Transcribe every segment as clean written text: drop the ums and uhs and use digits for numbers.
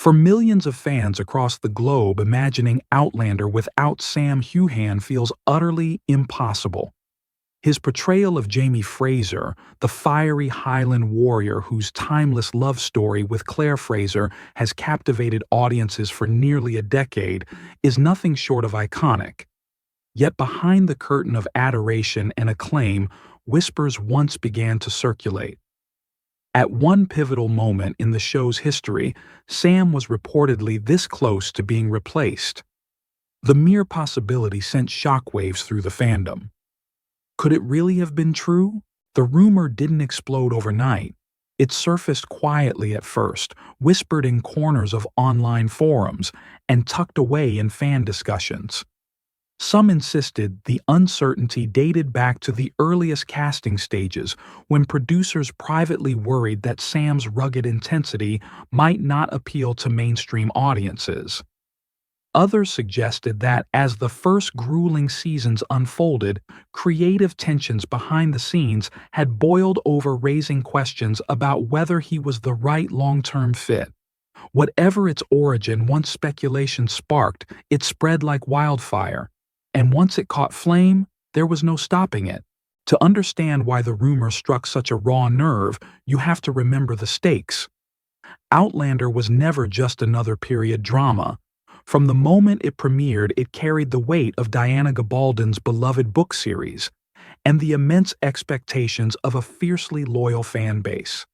For millions of fans across the globe, imagining Outlander without Sam Heughan feels utterly impossible. His portrayal of Jamie Fraser, the fiery Highland warrior whose timeless love story with Claire Fraser has captivated audiences for nearly a decade, is nothing short of iconic. Yet behind the curtain of adoration and acclaim, whispers once began to circulate. At one pivotal moment in the show's history, Sam was reportedly this close to being replaced. The mere possibility sent shockwaves through the fandom. Could it really have been true? The rumor didn't explode overnight. It surfaced quietly at first, whispered in corners of online forums, and tucked away in fan discussions. Some insisted the uncertainty dated back to the earliest casting stages, when producers privately worried that Sam's rugged intensity might not appeal to mainstream audiences. Others suggested that, as the first grueling seasons unfolded, creative tensions behind the scenes had boiled over, raising questions about whether he was the right long-term fit. Whatever its origin, once speculation sparked, it spread like wildfire. And once it caught flame, there was no stopping it. To understand why the rumor struck such a raw nerve, you have to remember the stakes. Outlander was never just another period drama. From the moment it premiered, it carried the weight of Diana Gabaldon's beloved book series and the immense expectations of a fiercely loyal fan base.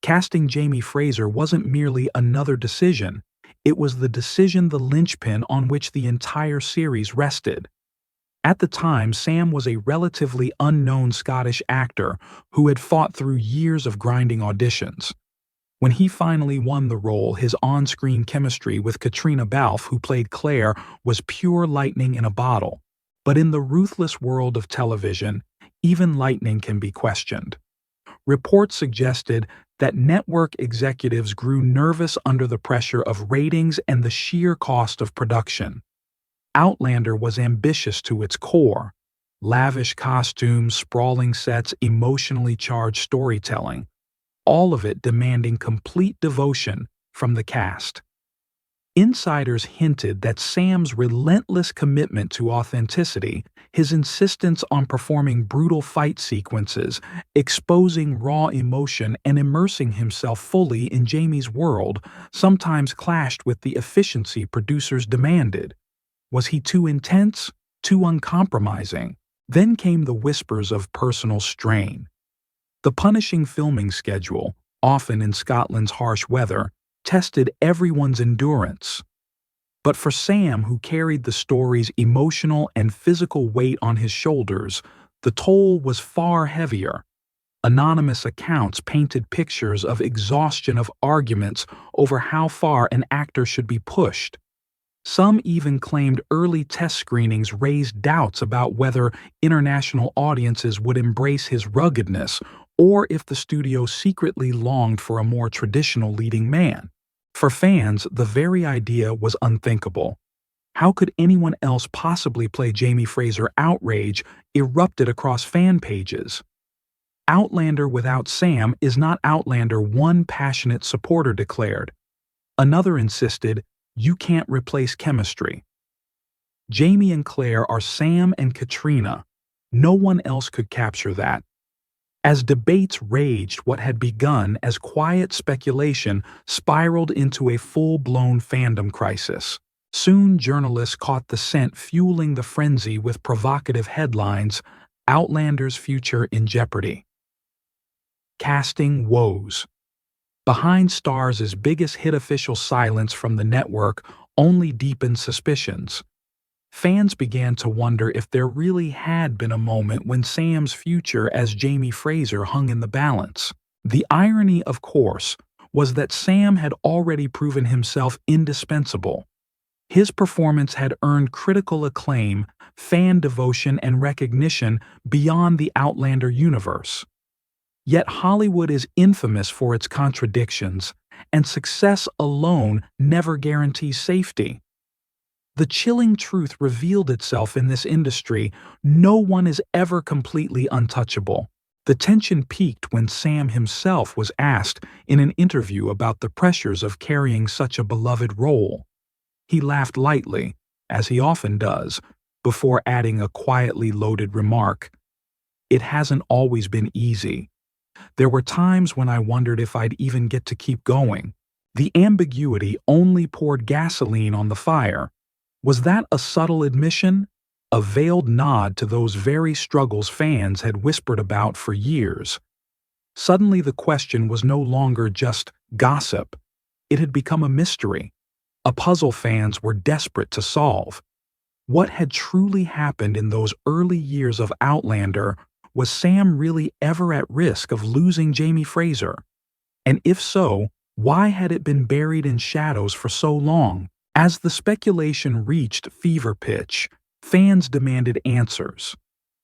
Casting Jamie Fraser wasn't merely another decision, it was the decision, the linchpin on which the entire series rested. At the time, Sam was a relatively unknown Scottish actor who had fought through years of grinding auditions. When he finally won the role, his on-screen chemistry with Katrina Balfe, who played Claire, was pure lightning in a bottle. But in the ruthless world of television, even lightning can be questioned. Reports suggested that network executives grew nervous under the pressure of ratings and the sheer cost of production. Outlander was ambitious to its core. Lavish costumes, sprawling sets, emotionally charged storytelling, all of it demanding complete devotion from the cast. Insiders hinted that Sam's relentless commitment to authenticity, his insistence on performing brutal fight sequences, exposing raw emotion, and immersing himself fully in Jamie's world, sometimes clashed with the efficiency producers demanded. Was he too intense? Too uncompromising? Then came the whispers of personal strain. The punishing filming schedule, often in Scotland's harsh weather, tested everyone's endurance. But for Sam, who carried the story's emotional and physical weight on his shoulders, the toll was far heavier. Anonymous accounts painted pictures of exhaustion, of arguments over how far an actor should be pushed. Some even claimed early test screenings raised doubts about whether international audiences would embrace his ruggedness or if the studio secretly longed for a more traditional leading man. For fans, the very idea was unthinkable. How could anyone else possibly play Jamie Fraser? Outrage erupted across fan pages. Outlander without Sam is not Outlander, one passionate supporter declared. Another insisted, you can't replace chemistry. Jamie and Claire are Sam and Katrina. No one else could capture that. As debates raged, what had begun as quiet speculation spiraled into a full-blown fandom crisis. Soon journalists caught the scent, fueling the frenzy with provocative headlines, Outlander's future in jeopardy. Casting woes. Behind Starz' biggest hit, official silence from the network only deepened suspicions. Fans began to wonder if there really had been a moment when Sam's future as Jamie Fraser hung in the balance. The irony, of course, was that Sam had already proven himself indispensable. His performance had earned critical acclaim, fan devotion, and recognition beyond the Outlander universe. Yet Hollywood is infamous for its contradictions, and success alone never guarantees safety. The chilling truth revealed itself in this industry: no one is ever completely untouchable. The tension peaked when Sam himself was asked in an interview about the pressures of carrying such a beloved role. He laughed lightly, as he often does, before adding a quietly loaded remark. "It hasn't always been easy. There were times when I wondered if I'd even get to keep going." The ambiguity only poured gasoline on the fire. Was that a subtle admission? A veiled nod to those very struggles fans had whispered about for years? Suddenly the question was no longer just gossip. It had become a mystery, a puzzle fans were desperate to solve. What had truly happened in those early years of Outlander? Was Sam really ever at risk of losing Jamie Fraser? And if so, why had it been buried in shadows for so long? As the speculation reached fever pitch, fans demanded answers.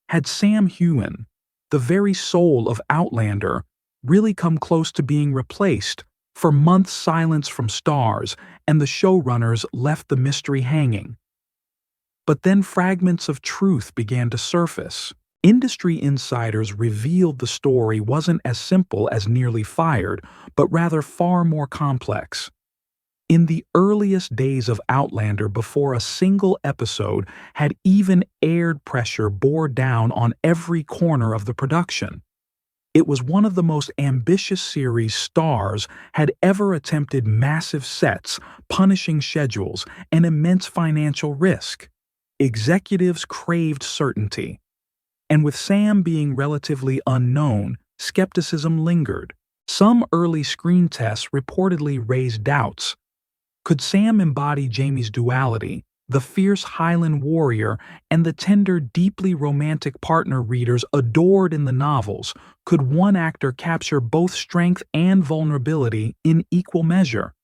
Had Sam Heughan, the very soul of Outlander, really come close to being replaced? For months silence from stars, and the showrunners left the mystery hanging. But then fragments of truth began to surface. Industry insiders revealed the story wasn't as simple as Nearly Fired, but rather far more complex. In the earliest days of Outlander, before a single episode had even aired, pressure bore down on every corner of the production. It was one of the most ambitious series stars had ever attempted: massive sets, punishing schedules, and immense financial risk. Executives craved certainty. And with Sam being relatively unknown, skepticism lingered. Some early screen tests reportedly raised doubts. Could Sam embody Jamie's duality, the fierce Highland warrior and the tender, deeply romantic partner readers adored in the novels? Could one actor capture both strength and vulnerability in equal measure?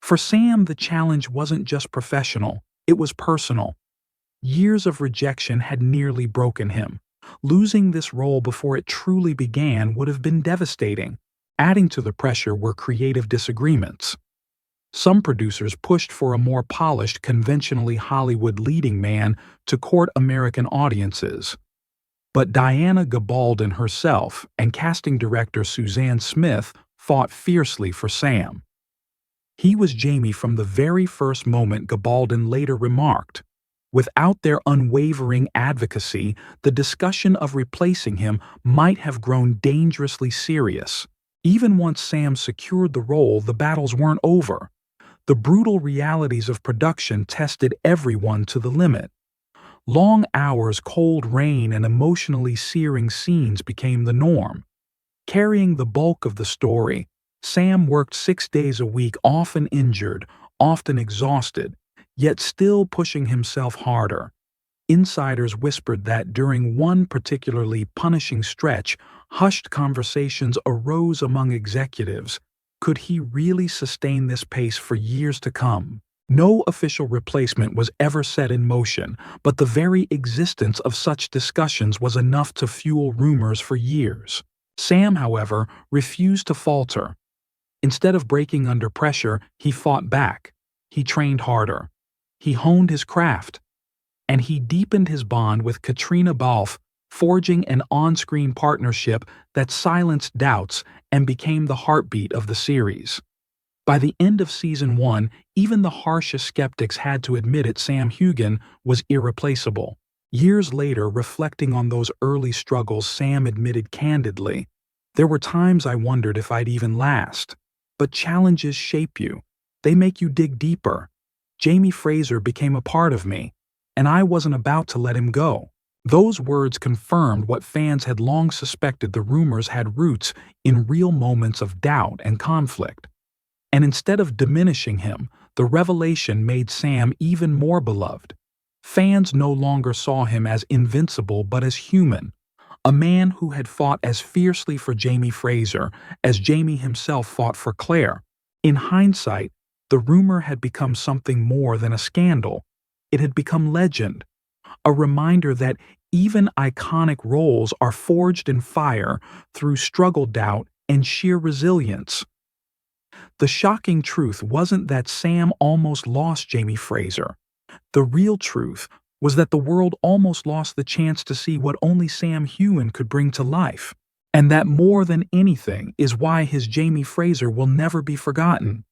For Sam, the challenge wasn't just professional, it was personal. Years of rejection had nearly broken him. Losing this role before it truly began would have been devastating. Adding to the pressure were creative disagreements. Some producers pushed for a more polished, conventionally Hollywood leading man to court American audiences. But Diana Gabaldon herself and casting director Suzanne Smith fought fiercely for Sam. "He was Jamie from the very first moment," Gabaldon later remarked. Without their unwavering advocacy, the discussion of replacing him might have grown dangerously serious. Even once Sam secured the role, the battles weren't over. The brutal realities of production tested everyone to the limit. Long hours, cold rain, and emotionally searing scenes became the norm. Carrying the bulk of the story, Sam worked 6 days a week, often injured, often exhausted, yet still pushing himself harder. Insiders whispered that during one particularly punishing stretch, hushed conversations arose among executives. Could he really sustain this pace for years to come? No official replacement was ever set in motion, but the very existence of such discussions was enough to fuel rumors for years. Sam, however, refused to falter. Instead of breaking under pressure, he fought back. He trained harder. He honed his craft. And he deepened his bond with Katrina Balfe, forging an on-screen partnership that silenced doubts and became the heartbeat of the series. By the end of season 1, even the harshest skeptics had to admit it: Sam Heughan was irreplaceable. Years later, reflecting on those early struggles, Sam admitted candidly, "There were times I wondered if I'd even last. But challenges shape you. They make you dig deeper. Jamie Fraser became a part of me, and I wasn't about to let him go." Those words confirmed what fans had long suspected: the rumors had roots in real moments of doubt and conflict. And instead of diminishing him, the revelation made Sam even more beloved. Fans no longer saw him as invincible but as human, a man who had fought as fiercely for Jamie Fraser as Jamie himself fought for Claire. In hindsight, the rumor had become something more than a scandal. It had become legend, a reminder that even iconic roles are forged in fire through struggle, doubt, and sheer resilience. The shocking truth wasn't that Sam almost lost Jamie Fraser. The real truth was that the world almost lost the chance to see what only Sam Heughan could bring to life. And that more than anything is why his Jamie Fraser will never be forgotten.